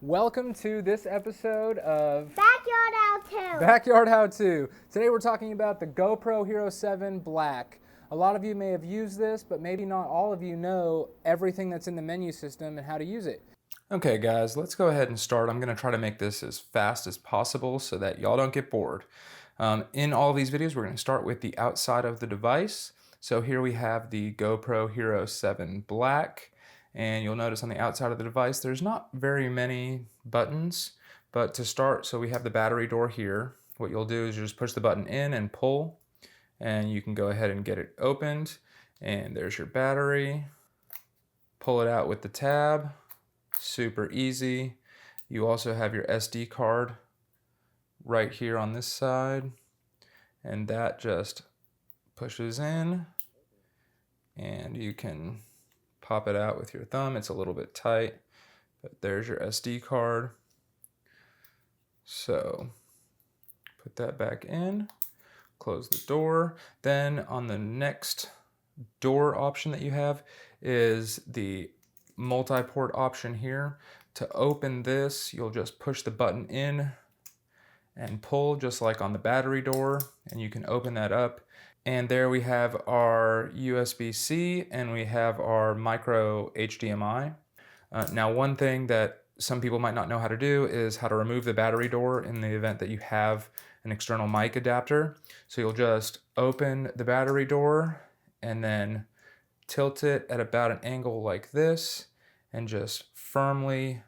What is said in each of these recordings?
Welcome to this episode of Backyard How To. Backyard How To. Today we're talking about the Gopro Hero 7 Black. A lot of you may have used this, but maybe not all of you know everything that's in the menu system and how to use it. Okay guys, let's go ahead and start. I'm going to try to make this as fast as possible so that y'all don't get bored. In all of these videos, we're going to start with the outside of the device. So here we have the GoPro Hero 7 Black. And you'll notice on the outside of the device, there's not very many buttons, but to start, so we have the battery door here. What you'll do is you just push the button in and pull, and you can go ahead and get it opened. And there's your battery. Pull it out with the tab, super easy. You also have your SD card right here on this side, and that just pushes in, and you can pop it out with your thumb. It's a little bit tight, but there's your SD card. So put that back in, close the door. Then on the next door option that you have is the multi-port option here. To open this, you'll just push the button in and pull just like on the battery door, and you can open that up. And there we have our USB-C and we have our micro HDMI. Now, one thing that some people might not know how to do is how to remove the battery door in the event that you have an external mic adapter. So you'll just open the battery door and then tilt it at about an angle like this and just firmly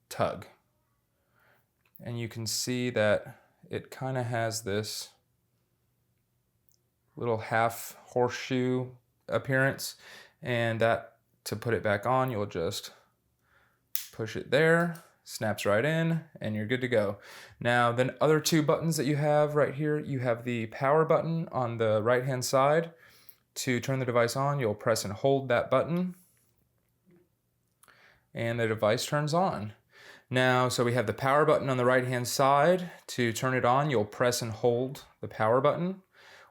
tug. And you can see that it kind of has this little half horseshoe appearance, and that, to put it back on, you'll just push it there, snaps right in, and you're good to go. Now, the other two buttons that you have right here, you have the power button on the right hand side. To turn the device on, you'll press and hold that button, and the device turns on. Now, so we have the power button on the right hand side. To turn it on, you'll press and hold the power button.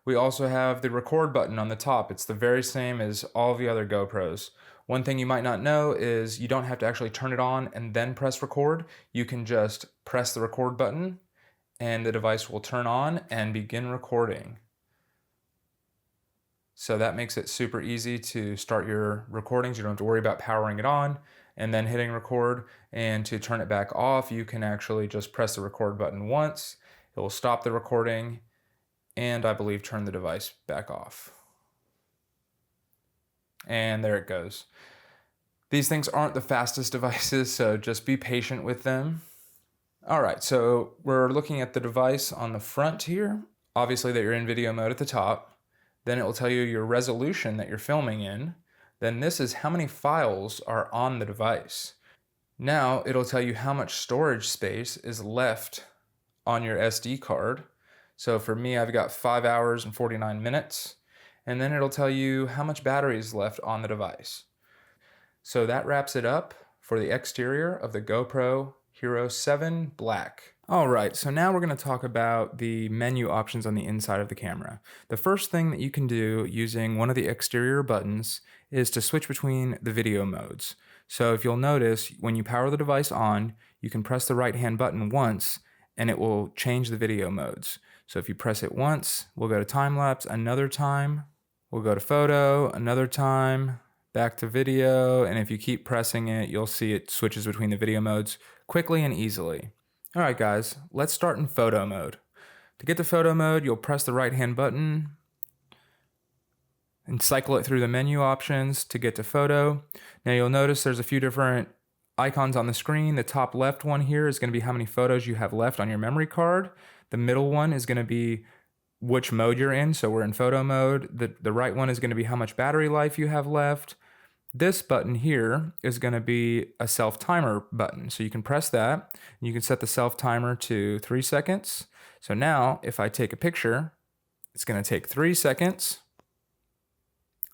We also have the record button on the top. It's the very same as all the other GoPros. One thing you might not know is you don't have to actually turn it on and then press record. You can just press the record button and the device will turn on and begin recording. So that makes it super easy to start your recordings. You don't have to worry about powering it on and then hitting record. And to turn it back off, you can actually just press the record button once. It will stop the recording, and I believe turn the device back off. And there it goes. These things aren't the fastest devices, so just be patient with them. All right, so we're looking at the device on the front here. Obviously that you're in video mode at the top. Then it will tell you your resolution that you're filming in. Then this is how many files are on the device. Now it'll tell you how much storage space is left on your SD card. So for me, I've got 5 hours and 49 minutes, and then it'll tell you how much battery is left on the device. So that wraps it up for the exterior of the GoPro Hero 7 Black. All right, so now we're going to talk about the menu options on the inside of the camera. The first thing that you can do using one of the exterior buttons is to switch between the video modes. So if you'll notice, when you power the device on, you can press the right-hand button once, and it will change the video modes. So if you press it once, we'll go to time lapse. Another time, we'll go to photo. Another time, back to video. And if you keep pressing it, you'll see it switches between the video modes quickly and easily. All right, guys, let's start in photo mode. To get to photo mode, you'll press the right-hand button and cycle it through the menu options to get to photo. Now you'll notice there's a few different icons on the screen. The top left one here is going to be how many photos you have left on your memory card. The middle one is going to be which mode you're in, so we're in photo mode. The right one is going to be how much battery life you have left. This button here is going to be a self-timer button, so you can press that. And you can set the self-timer to 3 seconds. So now, if I take a picture, it's going to take 3 seconds.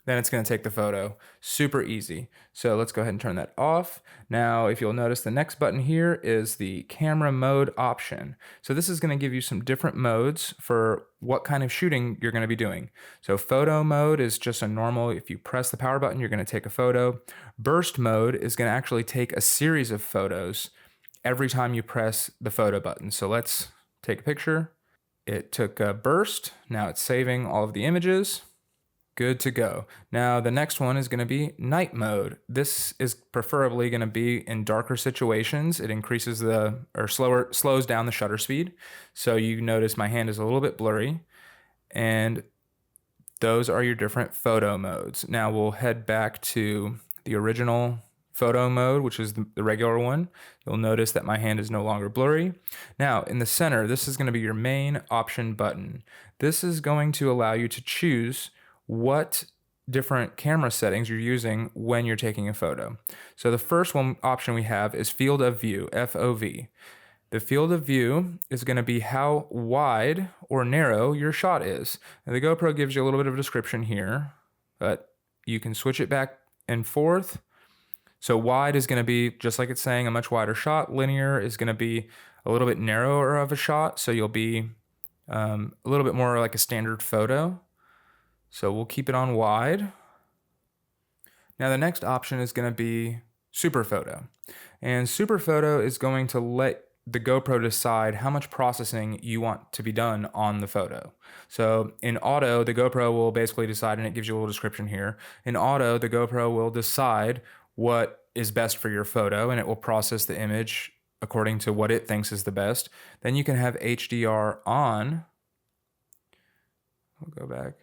Then it's going to take the photo. Super easy. So let's go ahead and turn that off. Now, if you'll notice, the next button here is the camera mode option. So this is going to give you some different modes for what kind of shooting you're going to be doing. So photo mode is just a normal, if you press the power button, you're going to take a photo. Burst mode is going to actually take a series of photos every time you press the photo button. So let's take a picture. It took a burst. Now it's saving all of the images. Good to go. Now the next one is going to be night mode. This is preferably going to be in darker situations. It increases slows down the shutter speed. So you notice my hand is a little bit blurry, and those are your different photo modes. Now we'll head back to the original photo mode, which is the regular one. You'll notice that my hand is no longer blurry. Now in the center, this is going to be your main option button. This is going to allow you to choose what different camera settings you're using when you're taking a photo. So the first one option we have is field of view, FOV. The field of view is going to be how wide or narrow your shot is. Now the GoPro gives you a little bit of a description here, but you can switch it back and forth. So wide is going to be, just like it's saying, a much wider shot. Linear is going to be a little bit narrower of a shot, so you'll be a little bit more like a standard photo. So we'll keep it on wide. Now the next option is going to be super photo. And super photo is going to let the GoPro decide how much processing you want to be done on the photo. So in auto, the GoPro will basically decide, and it gives you a little description here. In auto, the GoPro will decide what is best for your photo, and it will process the image according to what it thinks is the best. Then you can have HDR on. We'll go back.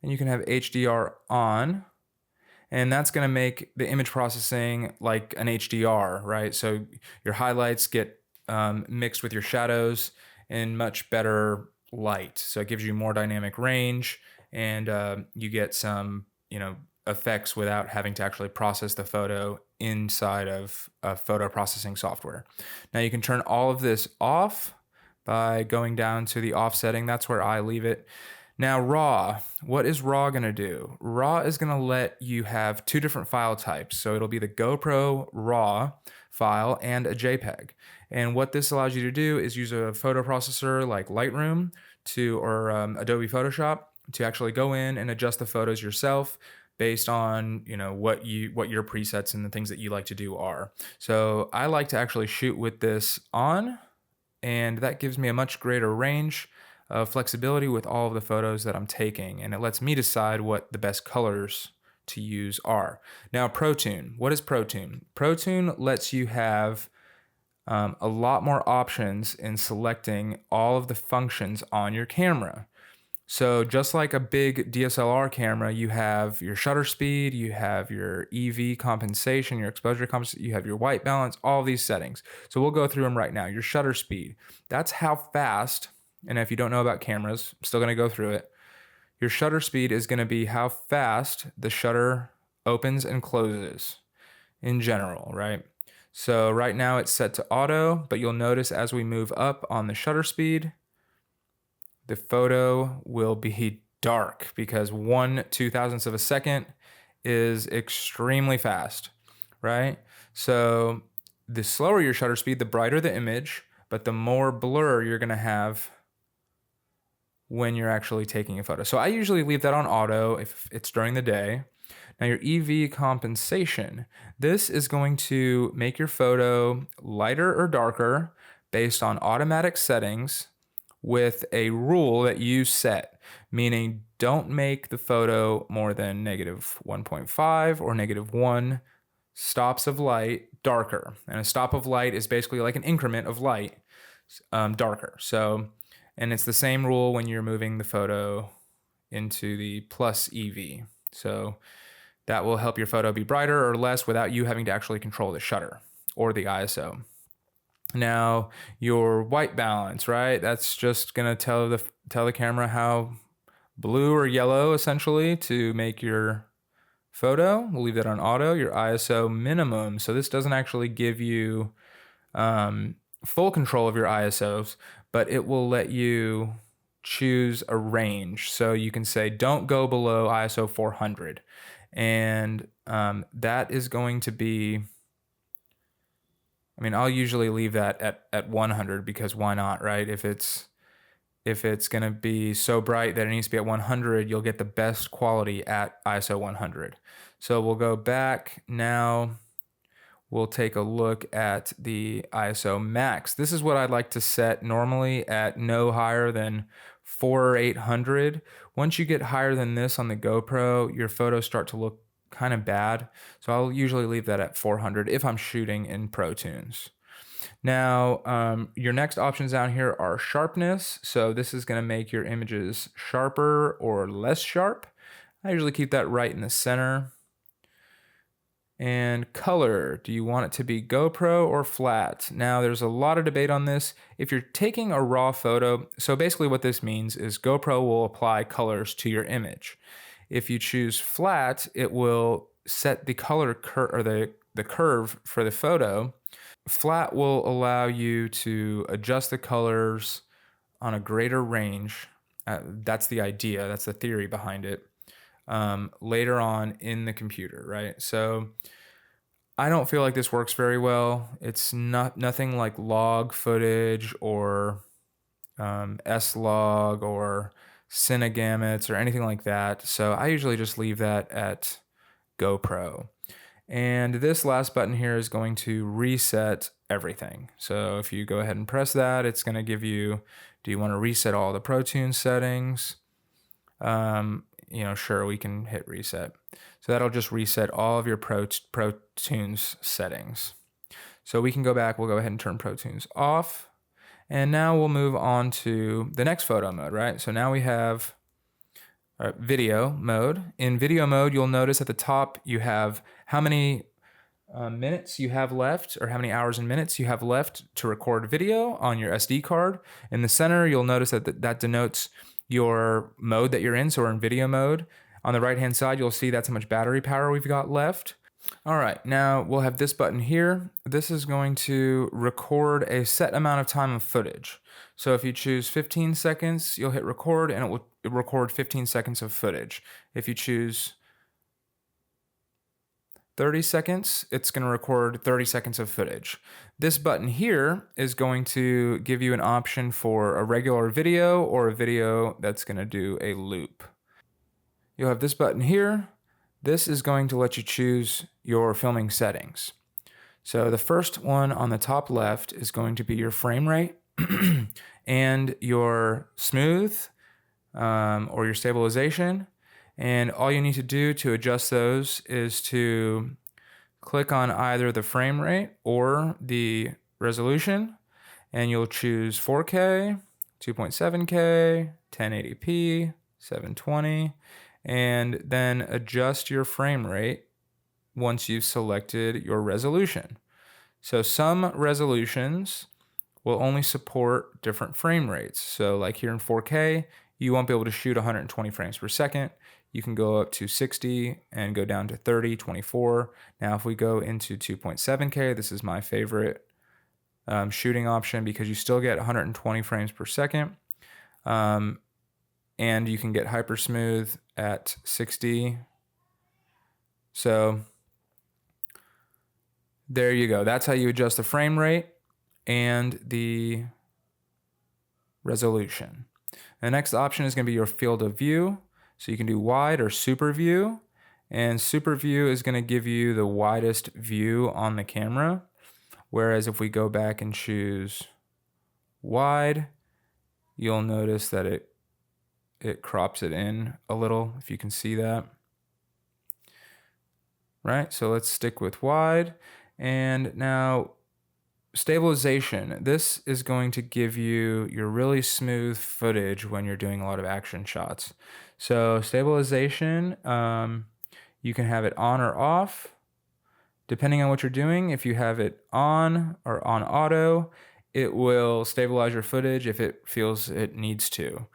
And you can have HDR on, and that's going to make the image processing like an HDR, right? So your highlights get mixed with your shadows in much better light. So it gives you more dynamic range, and you get some, effects without having to actually process the photo inside of photo processing software. Now you can turn all of this off by going down to the off setting. That's where I leave it. Now RAW, what is RAW going to do? RAW is going to let you have two different file types. So it'll be the GoPro RAW file and a JPEG. And what this allows you to do is use a photo processor like Lightroom or Adobe Photoshop to actually go in and adjust the photos yourself based on what your presets and the things that you like to do are. So I like to actually shoot with this on, and that gives me a much greater range of flexibility with all of the photos that I'm taking, and it lets me decide what the best colors to use are. Now, ProTune. What is ProTune? ProTune lets you have a lot more options in selecting all of the functions on your camera. So just like a big DSLR camera, you have your shutter speed, you have your EV compensation, your exposure compensation, you have your white balance, all these settings. So we'll go through them right now. Your shutter speed, that's how fast, and if you don't know about cameras, I'm still going to go through it. Your shutter speed is going to be how fast the shutter opens and closes in general, right? So right now it's set to auto, but you'll notice as we move up on the shutter speed, the photo will be dark because 1/2000th of a second is extremely fast, right? So the slower your shutter speed, the brighter the image, but the more blur you're going to have when you're actually taking a photo. So I usually leave that on auto if it's during the day. Now your EV compensation, this is going to make your photo lighter or darker based on automatic settings with a rule that you set, meaning don't make the photo more than -1.5 or -1 stops of light darker. And a stop of light is basically like an increment of light darker. So, and it's the same rule when you're moving the photo into the plus EV. So that will help your photo be brighter or less without you having to actually control the shutter or the ISO. Now your white balance, right? That's just gonna tell the camera how blue or yellow essentially to make your photo. We'll leave that on auto. Your ISO minimum. So this doesn't actually give you full control of your ISOs, but it will let you choose a range. So you can say don't go below ISO 400, and that is going to be, I'll usually leave that at 100 because why not, right? If it's going to be so bright that it needs to be at 100, you'll get the best quality at ISO 100. So we'll go back now. we'll take a look at the ISO max. This is what I'd like to set normally at no higher than 400 or 800. Once you get higher than this on the GoPro, your photos start to look kind of bad. So I'll usually leave that at 400 if I'm shooting in Pro Tunes. Now, your next options down here are sharpness. So this is going to make your images sharper or less sharp. I usually keep that right in the center. And color, do you want it to be GoPro or flat? Now, there's a lot of debate on this. If you're taking a raw photo, so basically what this means is GoPro will apply colors to your image. If you choose flat, it will set the color or the curve for the photo. Flat will allow you to adjust the colors on a greater range. That's the idea, that's the theory behind it. Later on in the computer, right? So I don't feel like this works very well. It's nothing like log footage or S-Log or Cinegammets or anything like that. So I usually just leave that at GoPro. And this last button here is going to reset everything. So if you go ahead and press that, it's going to give you, do you want to reset all the Pro Tools settings? Sure, we can hit reset. So that'll just reset all of your Pro Tunes settings. So we can go back, we'll go ahead and turn Pro Tunes off. And now we'll move on to the next photo mode, right? So now we have video mode. In video mode, you'll notice at the top you have how many minutes you have left, or how many hours and minutes you have left to record video on your SD card. In the center, you'll notice that denotes your mode that you're in. So we're in video mode. On the right hand side, you'll see that's how much battery power we've got left. All right, now we'll have this button here. This is going to record a set amount of time of footage. So if you choose 15 seconds, you'll hit record and it will record 15 seconds of footage. If you choose 30 seconds, it's going to record 30 seconds of footage. This button here is going to give you an option for a regular video or a video that's going to do a loop. You'll have this button here. This is going to let you choose your filming settings. So the first one on the top left is going to be your frame rate and your smooth or your stabilization. And all you need to do to adjust those is to click on either the frame rate or the resolution, and you'll choose 4K, 2.7K, 1080p, 720, and then adjust your frame rate once you've selected your resolution. So some resolutions will only support different frame rates. So like here in 4K, you won't be able to shoot 120 frames per second. You can go up to 60 and go down to 30, 24. Now, if we go into 2.7K, this is my favorite shooting option because you still get 120 frames per second. And you can get hyper smooth at 60. So there you go. That's how you adjust the frame rate and the resolution. The next option is going to be your field of view. So you can do wide or super view, and super view is going to give you the widest view on the camera. Whereas if we go back and choose wide, you'll notice that it crops it in a little, if you can see that. Right, so let's stick with wide. And now stabilization. This is going to give you your really smooth footage when you're doing a lot of action shots. So stabilization, you can have it on or off, depending on what you're doing. If you have it on or on auto, it will stabilize your footage if it feels it needs to.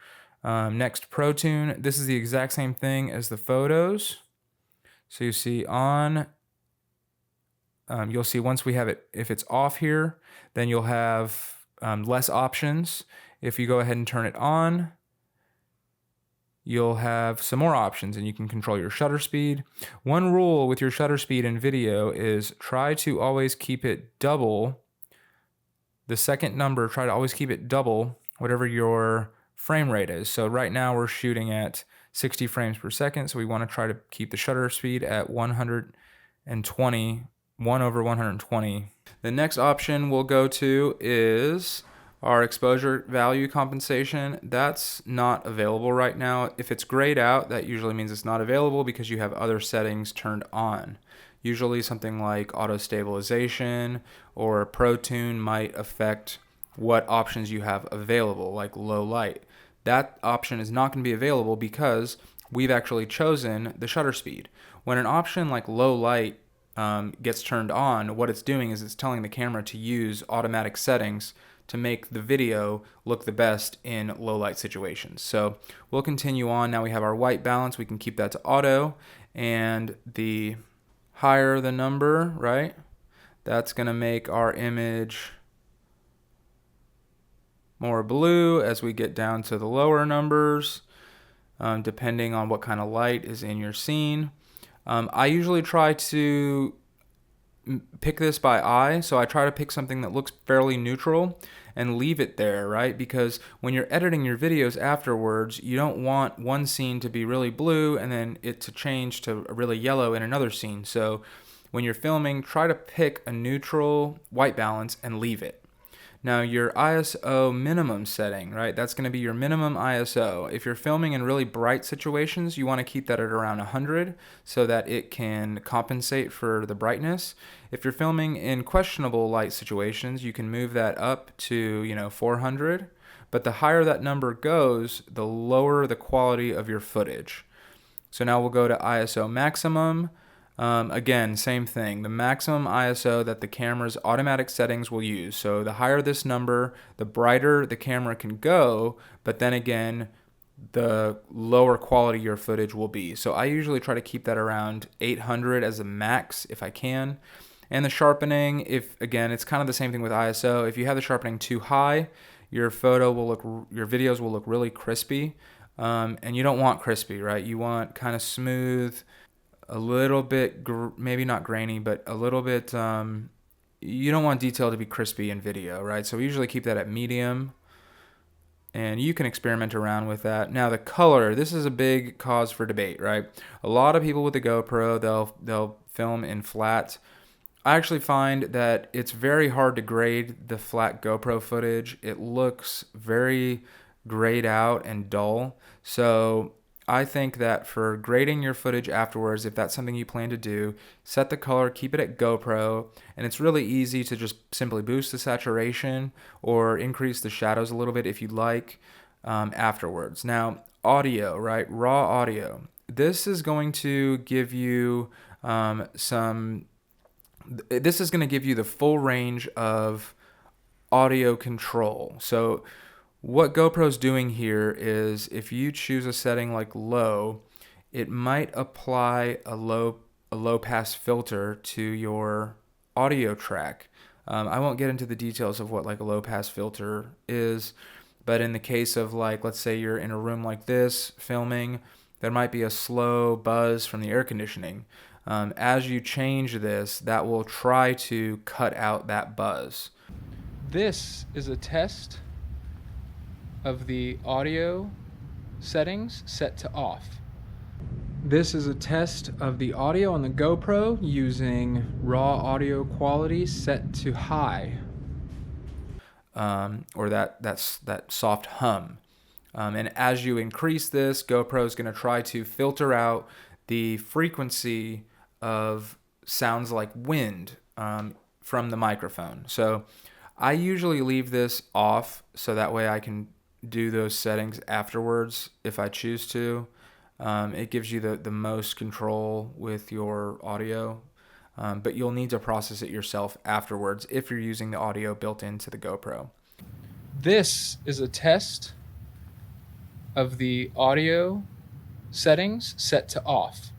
Next, Pro Tune. This is the exact same thing as the photos. So you see on, you'll see once we have it, if it's off here, then you'll have less options. If you go ahead and turn it on, you'll have some more options and you can control your shutter speed. One rule with your shutter speed in video is try to always keep it double. The second number, try to always keep it double whatever your frame rate is. So right now we're shooting at 60 frames per second. So we want to try to keep the shutter speed at 120 1 over 120. The next option we'll go to is our exposure value compensation. That's not available right now. If it's grayed out, that usually means it's not available because you have other settings turned on. Usually something like auto stabilization or Pro Tune might affect what options you have available, like low light. That option is not going to be available because we've actually chosen the shutter speed. When an option like low light gets turned on, what it's doing is it's telling the camera to use automatic settings to make the video look the best in low light situations. So we'll continue on. Now we have our white balance. We can keep that to auto, and the higher the number, right, that's going to make our image more blue as we get down to the lower numbers, depending on what kind of light is in your scene. I usually try to pick this by eye, so I try to pick something that looks fairly neutral and leave it there, right? Because when you're editing your videos afterwards, you don't want one scene to be really blue and then it to change to really yellow in another scene. So when you're filming, try to pick a neutral white balance and leave it. Now your ISO minimum setting, right? That's going to be your minimum ISO. If you're filming in really bright situations, you want to keep that at around 100 so that it can compensate for the brightness. If you're filming in questionable light situations, you can move that up to, 400. But the higher that number goes, the lower the quality of your footage. So now we'll go to ISO maximum. Again, same thing, the maximum ISO that the camera's automatic settings will use. So the higher this number, the brighter the camera can go, but then again, the lower quality your footage will be. So I usually try to keep that around 800 as a max if I can. And the sharpening, it's kind of the same thing with ISO. If you have the sharpening too high, your videos will look really crispy. And you don't want crispy, right? You want kind of smooth, a little bit, maybe not grainy, but a little bit, you don't want detail to be crispy in video, right? So we usually keep that at medium, and you can experiment around with that. Now the color, this is a big cause for debate, right? A lot of people with the GoPro, they'll film in flat. I actually find that it's very hard to grade the flat GoPro footage. It looks very grayed out and dull. So I think that for grading your footage afterwards, if that's something you plan to do, set the color, keep it at GoPro, and it's really easy to just simply boost the saturation or increase the shadows a little bit if you'd like afterwards. Now, audio, right? Raw audio. This is going to give you this is going to give you the full range of audio control. So what GoPro's doing here is if you choose a setting like low, it might apply a low pass filter to your audio track. I won't get into the details of what like a low pass filter is, but in the case of like, let's say you're in a room like this filming, there might be a slow buzz from the air conditioning. As you change this, that will try to cut out that buzz. This is a test of the audio settings set to off. This is a test of the audio on the GoPro using raw audio quality set to high, or that soft hum. And as you increase this, GoPro is going to try to filter out the frequency of sounds like wind from the microphone. So I usually leave this off so that way I can do those settings afterwards if I choose to. It gives you the most control with your audio, but you'll need to process it yourself afterwards if you're using the audio built into the GoPro. This is a test of the audio settings set to off.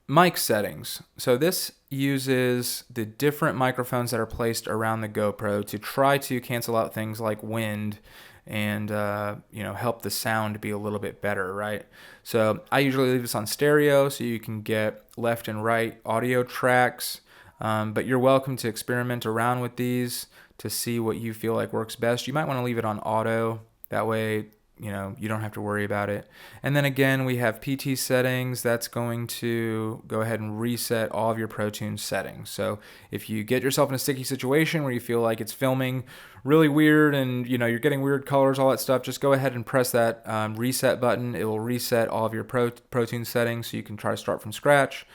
Mic settings. So this uses the different microphones that are placed around the GoPro to try to cancel out things like wind and help the sound be a little bit better, right? So I usually leave this on stereo so you can get left and right audio tracks, but you're welcome to experiment around with these to see what you feel like works best. You might want to leave it on auto. That way you don't have to worry about it. And then again, we have PT settings. That's going to go ahead and reset all of your ProTune settings. So if you get yourself in a sticky situation where you feel like it's filming really weird and you're getting weird colors, all that stuff, just go ahead and press that reset button. It will reset all of your ProTune settings so you can try to start from scratch.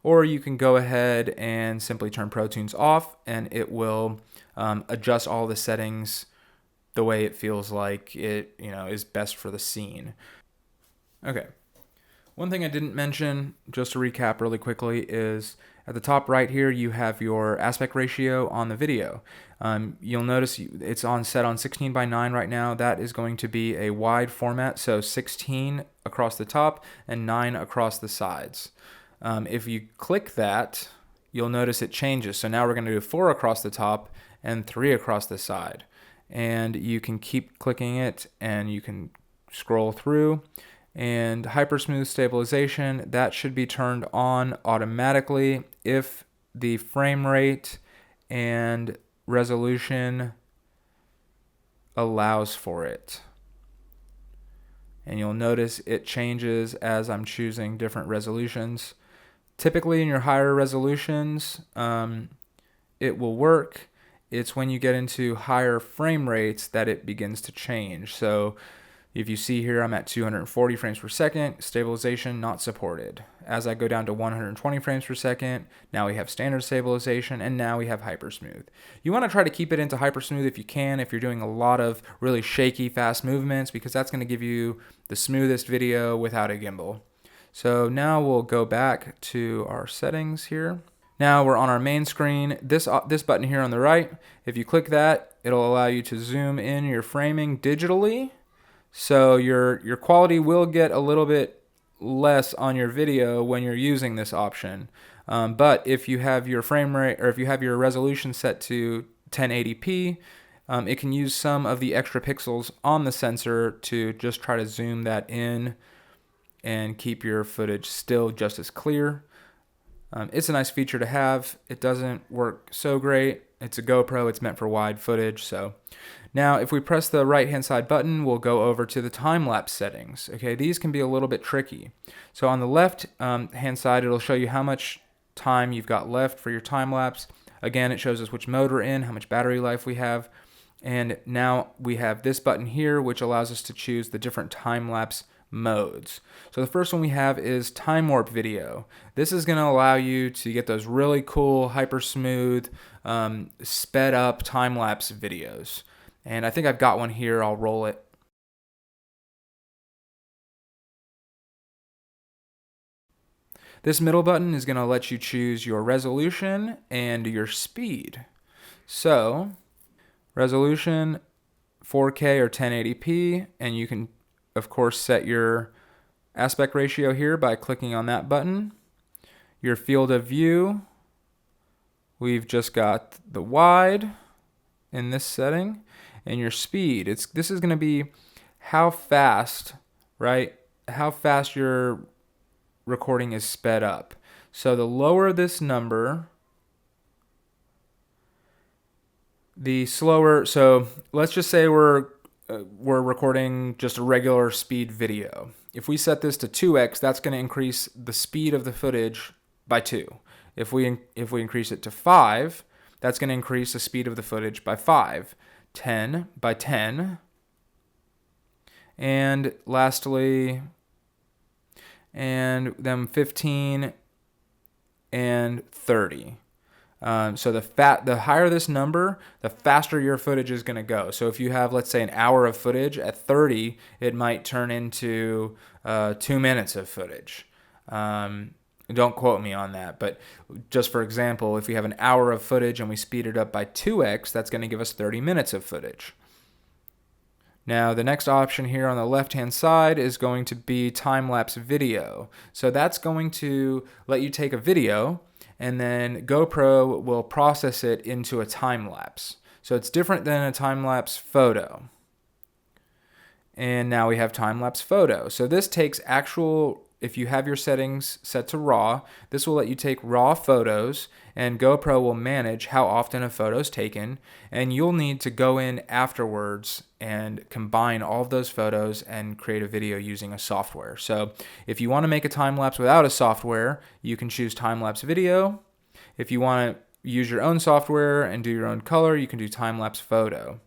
Or you can go ahead and simply turn ProTunes off, and it will adjust all the settings the way it feels like it is best for the scene. Okay. One thing I didn't mention, just to recap really quickly, is at the top right here you have your aspect ratio on the video. You'll notice it's set on 16 by 9 right now. That is going to be a wide format, so 16 across the top and 9 across the sides. If you click that, you'll notice it changes. So now we're going to do 4 across the top and 3 across the side. And you can keep clicking it and you can scroll through. And hypersmooth stabilization, that should be turned on automatically if the frame rate and resolution allows for it. And you'll notice it changes as I'm choosing different resolutions. Typically in your higher resolutions, it will work. It's when you get into higher frame rates that it begins to change. So if you see here, I'm at 240 frames per second, stabilization not supported. As I go down to 120 frames per second, now we have standard stabilization, and now we have hypersmooth. You want to try to keep it into hypersmooth if you can, if you're doing a lot of really shaky, fast movements, because that's going to give you the smoothest video without a gimbal. So now we'll go back to our settings here. Now we're on our main screen. This button here on the right, if you click that, it'll allow you to zoom in your framing digitally. So your quality will get a little bit less on your video when you're using this option. But if you have your frame rate, or if you have your resolution set to 1080p, it can use some of the extra pixels on the sensor to just try to zoom that in and keep your footage still just as clear. It's a nice feature to have. It doesn't work so great. It's a GoPro. It's meant for wide footage. So now if we press the right hand side button, we'll go over to the time-lapse settings. Okay, these can be a little bit tricky. So on the left hand side, it'll show you how much time you've got left for your time-lapse. Again, it shows us which mode we're in, how much battery life we have. And now we have this button here, which allows us to choose the different time-lapse modes. So the first one we have is time warp video. This is going to allow you to get those really cool, hyper smooth, sped up time lapse videos. And I think I've got one here. I'll roll it. This middle button is going to let you choose your resolution and your speed. So resolution 4K or 1080p, and you can of course set your aspect ratio here by clicking on that button. Your field of view, we've just got the wide in this setting, and your speed. This is going to be how fast, right? How fast your recording is sped up. So the lower this number, the slower. So let's just say we're recording just a regular speed video. If we set this to 2x, that's going to increase the speed of the footage by 2. If we increase it to 5, that's going to increase the speed of the footage by 5. 10 by 10. And lastly, and then 15 and 30. So the higher this number, the faster your footage is going to go. So if you have, let's say, an hour of footage, at 30, it might turn into 2 minutes of footage. Don't quote me on that, but just for example, if we have an hour of footage and we speed it up by 2x, that's going to give us 30 minutes of footage. Now, the next option here on the left-hand side is going to be time-lapse video. So that's going to let you take a video, and then GoPro will process it into a time-lapse. So it's different than a time-lapse photo. And now we have time-lapse photo. So this takes actual if you have your settings set to RAW, this will let you take RAW photos, and GoPro will manage how often a photo is taken, and you'll need to go in afterwards and combine all of those photos and create a video using a software. So if you want to make a time lapse without a software, you can choose time lapse video. If you want to use your own software and do your own color, you can do time lapse photo.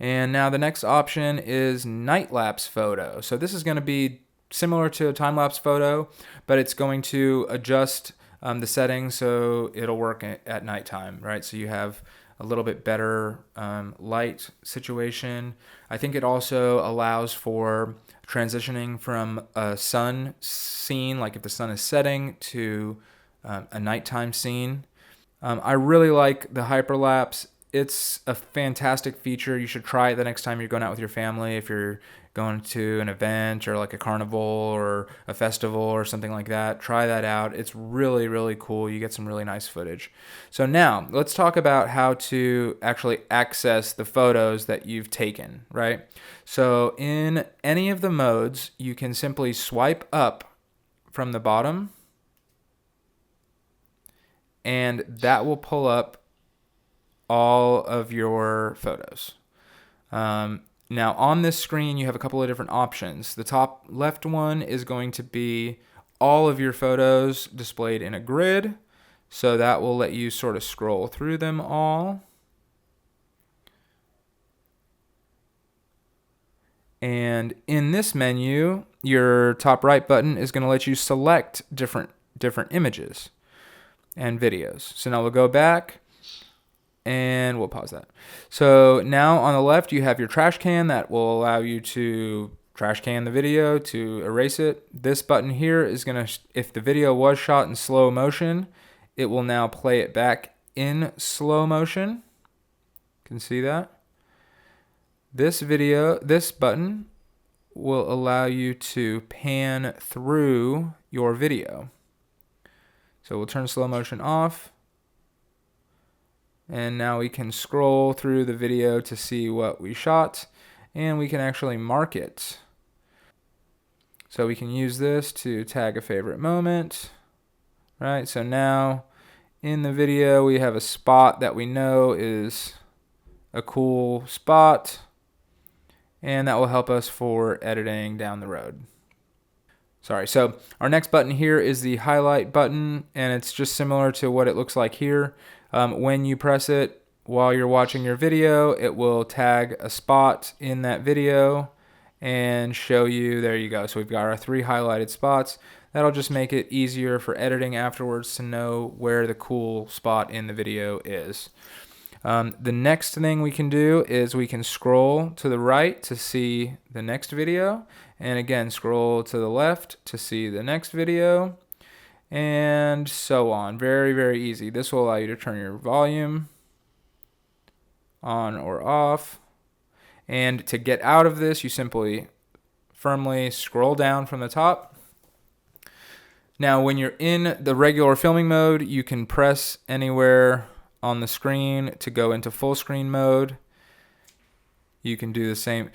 And now the next option is night lapse photo. So this is going to be similar to a time lapse photo, but it's going to adjust the settings so it'll work at nighttime, right? So you have a little bit better light situation. I think it also allows for transitioning from a sun scene, like if the sun is setting, to a nighttime scene. I really like the hyperlapse. It's a fantastic feature. You should try it the next time you're going out with your family. If you're going to an event or like a carnival or a festival or something like that, try that out. It's really, really cool. You get some really nice footage. So now let's talk about how to actually access the photos that you've taken, right? So in any of the modes, you can simply swipe up from the bottom, and that will pull up all of your photos. Now on this screen, you have a couple of different options. The top left one is going to be all of your photos displayed in a grid. So that will let you sort of scroll through them all. And in this menu, your top right button is going to let you select different images and videos. So now we'll go back. And we'll pause that. So now on the left, you have your trash can that will allow you to trash can the video, to erase it. This button here is going to, if the video was shot in slow motion, it will now play it back in slow motion. You can see that. This button will allow you to pan through your video. So we'll turn slow motion off. And now we can scroll through the video to see what we shot, and we can actually mark it. So we can use this to tag a favorite moment, right? So now in the video, we have a spot that we know is a cool spot, and that will help us for editing down the road. So our next button here is the highlight button, and it's just similar to what it looks like here. When you press it while you're watching your video, it will tag a spot in that video and show you, there you go. So we've got our 3 highlighted spots. That'll just make it easier for editing afterwards to know where the cool spot in the video is. The next thing we can do is we can scroll to the right to see the next video, and again scroll to the left to see the next video, and so on. Very, very easy. This will allow you to turn your volume on or off, and to get out of this, you simply firmly scroll down from the top. Now when you're in the regular filming mode, you can press anywhere on the screen to go into full screen mode. You can do the same,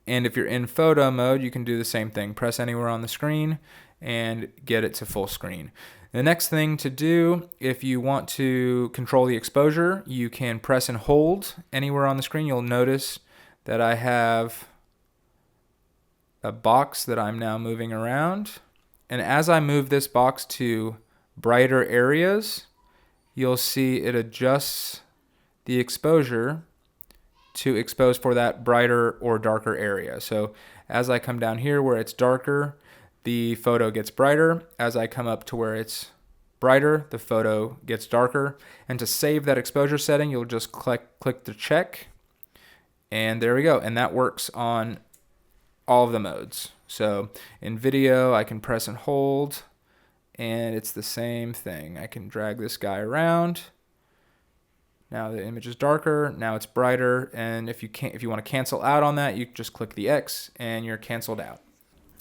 and if you're in photo mode, you can do the same thing. Press anywhere on the screen and get it to full screen. The next thing to do, if you want to control the exposure, you can press and hold anywhere on the screen. You'll notice that I have a box that I'm now moving around, and as I move this box to brighter areas, you'll see it adjusts the exposure to expose for that brighter or darker area. So as I come down here where it's darker, the photo gets brighter. As I come up to where it's brighter, the photo gets darker. And to save that exposure setting, you'll just click the check, and there we go. And that works on all of the modes. So in video, I can press and hold, and it's the same thing. I can drag this guy around. Now the image is darker, now it's brighter, and if you want to cancel out on that, you just click the X and you're canceled out.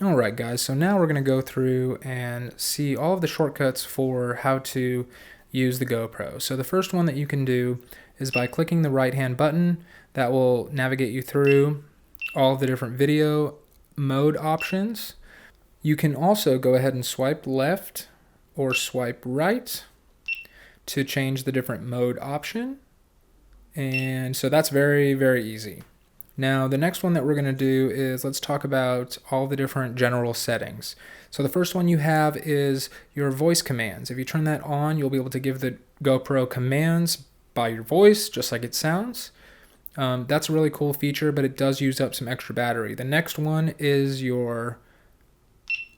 All right, guys, so now we're going to go through and see all of the shortcuts for how to use the GoPro. So the first one that you can do is by clicking the right-hand button. That will navigate you through all of the different video mode options. You can also go ahead and swipe left or swipe right to change the different mode option. And so that's very, very easy. Now, the next one that we're going to do is let's talk about all the different general settings. So the first one you have is your voice commands. If you turn that on, you'll be able to give the GoPro commands by your voice, just like it sounds. That's a really cool feature, but it does use up some extra battery. The next one is your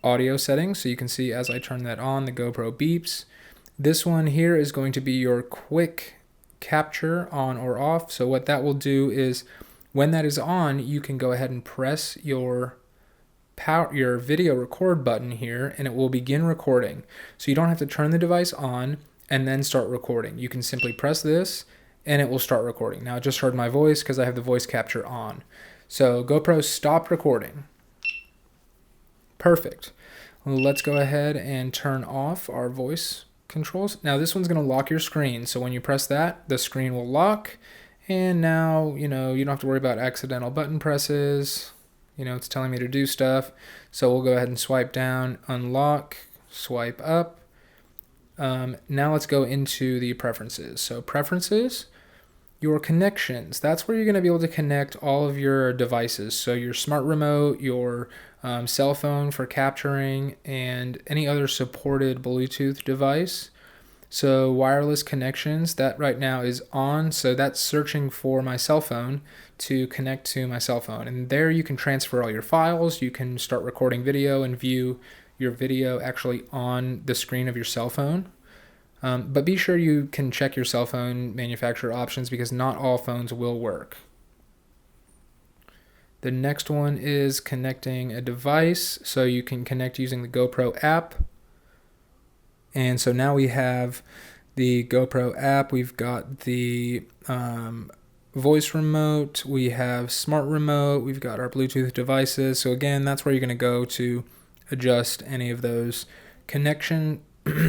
audio settings. So you can see as I turn that on, the GoPro beeps. This one here is going to be your quick capture on or off. So what that will do is when that is on, you can go ahead and press your video record button here and it will begin recording. So you don't have to turn the device on and then start recording. You can simply press this and it will start recording. Now I just heard my voice because I have the voice capture on. So GoPro stopped recording. Perfect. Let's go ahead and turn off our voice controls. Now this one's going to lock your screen. So when you press that, the screen will lock. And now, you don't have to worry about accidental button presses. It's telling me to do stuff. So we'll go ahead and swipe down, unlock, swipe up. Now let's go into the preferences. So preferences, your connections. That's where you're going to be able to connect all of your devices. So your smart remote, your cell phone for capturing, and any other supported Bluetooth device. So wireless connections, that right now is on. So that's searching for my cell phone to connect to my cell phone. And there you can transfer all your files. You can start recording video and view your video actually on the screen of your cell phone. But be sure you can check your cell phone manufacturer options because not all phones will work. The next one is connecting a device. So you can connect using the GoPro app. And so now we have the GoPro app, we've got the voice remote, we have smart remote, we've got our Bluetooth devices. So again, that's where you're going to go to adjust any of those connection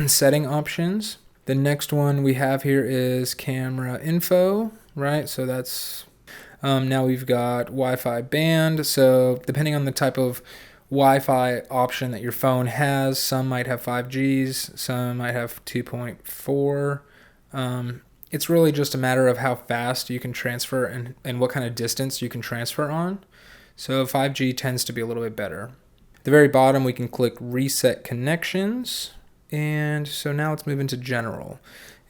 setting options. The next one we have here is camera info, right? So that's, now we've got Wi-Fi band. So depending on the type of Wi-Fi option that your phone has, some might have 5Gs, some might have 2.4. It's really just a matter of how fast you can transfer and what kind of distance you can transfer on. So 5G tends to be a little bit better. At the very bottom, we can click reset connections. And so now let's move into general.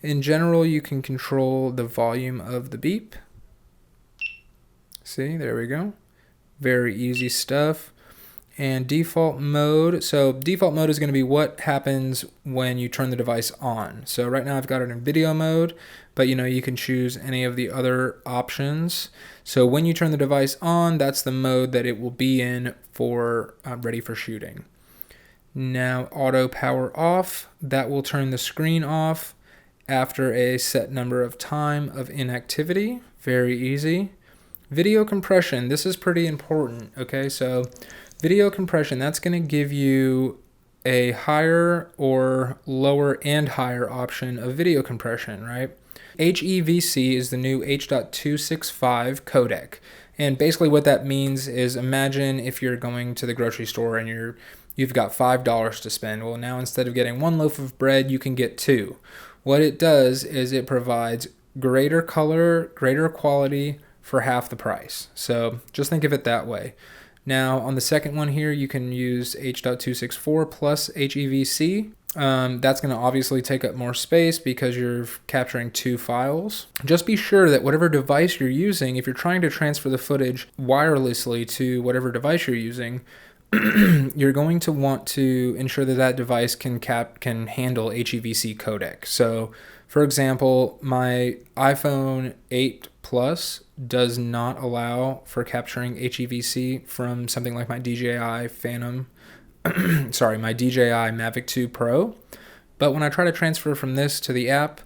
In general, you can control the volume of the beep. See, there we go. Very easy stuff. And default mode. So default mode is going to be what happens when you turn the device on. So right now I've got it in video mode, but you can choose any of the other options. So when you turn the device on, that's the mode that it will be in for ready for shooting. Now auto power off, that will turn the screen off after a set number of time of inactivity. Very easy. Video compression, this is pretty important. Okay, so video compression, that's going to give you a higher or lower and higher option of video compression, right? HEVC is the new H.265 codec. And basically what that means is imagine if you're going to the grocery store and you've got $5 to spend. Well, now instead of getting one loaf of bread, you can get two. What it does is it provides greater color, greater quality for half the price. So just think of it that way. Now, on the second one here, you can use H.264 plus HEVC. That's going to obviously take up more space because you're capturing two files. Just be sure that whatever device you're using, if you're trying to transfer the footage wirelessly to whatever device you're using, you're going to want to ensure that that device can handle HEVC codec. So, for example, my iPhone 8 Plus does not allow for capturing HEVC from something like my DJI Phantom, my DJI Mavic 2 Pro. But when I try to transfer from this to the app,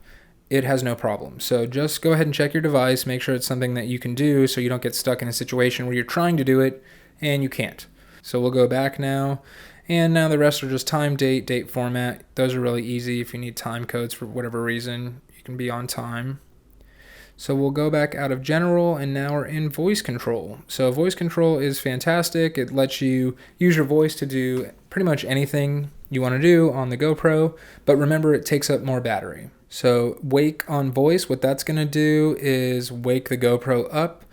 it has no problem. So just go ahead and check your device, make sure it's something that you can do so you don't get stuck in a situation where you're trying to do it and you can't. So we'll go back now. And now the rest are just time, date format. Those are really easy. If you need time codes for whatever reason, you can be on time. So we'll go back out of general and now we're in voice control. So voice control is fantastic. It lets you use your voice to do pretty much anything you want to do on the GoPro, but remember it takes up more battery. So wake on voice, what that's going to do is wake the GoPro up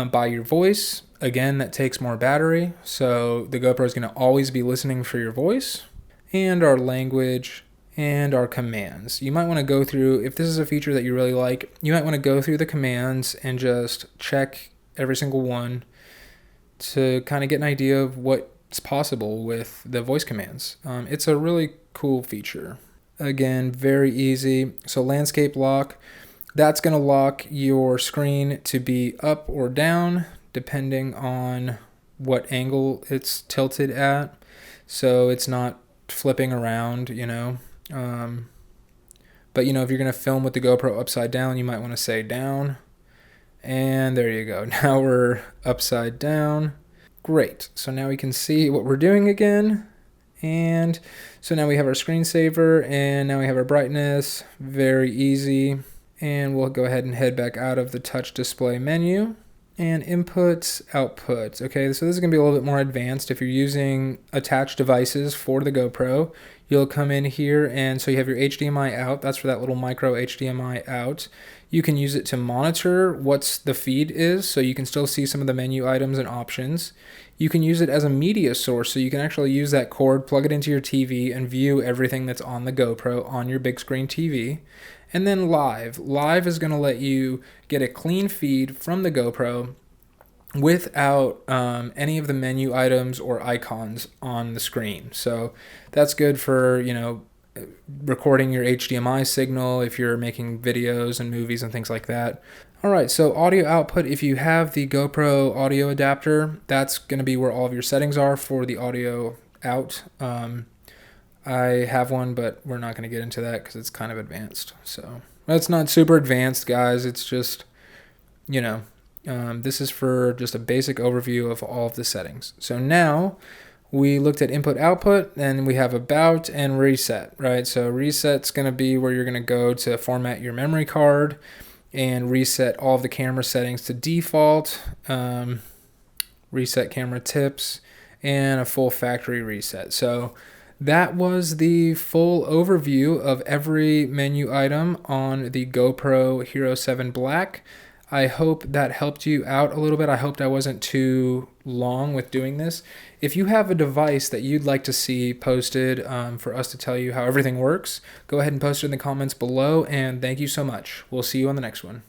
by your voice. Again, that takes more battery. So the GoPro is going to always be listening for your voice and our language and our commands. You might want to go through, if this is a feature that you really like, you might want to go through the commands and just check every single one to kind of get an idea of what's possible with the voice commands. It's a really cool feature. Again, very easy. So landscape lock, that's going to lock your screen to be up or down depending on what angle it's tilted at. So it's not flipping around, you know. But, you know, if you're going to film with the GoPro upside down, you might want to say down. And there you go. Now we're upside down. Great. So now we can see what we're doing again. And so now we have our screensaver and now we have our brightness. Very easy. And we'll go ahead and head back out of the touch display menu and inputs, outputs. Okay, so this is gonna be a little bit more advanced. If you're using attached devices for the GoPro, you'll come in here and so you have your HDMI out. That's for that little micro HDMI out. You can use it to monitor what's the feed is, so you can still see some of the menu items and options. You can use it as a media source, so you can actually use that cord, plug it into your TV, and view everything that's on the GoPro on your big screen TV. And then live. Live is going to let you get a clean feed from the GoPro without any of the menu items or icons on the screen. So that's good for, you know, recording your HDMI signal if you're making videos and movies and things like that. All right, so audio output, if you have the GoPro audio adapter, that's going to be where all of your settings are for the audio out. I have one, but we're not going to get into that because it's kind of advanced. So it's not super advanced, guys. It's just, you know, this is for just a basic overview of all of the settings. So now we looked at input output and we have about and reset, right? So reset's going to be where you're going to go to format your memory card and reset all of the camera settings to default, reset camera tips, and a full factory reset. So that was the full overview of every menu item on the GoPro Hero 7 Black. I hope that helped you out a little bit. I hoped I wasn't too long with doing this. If you have a device that you'd like to see posted for us to tell you how everything works, go ahead and post it in the comments below, and thank you so much. We'll see you on the next one.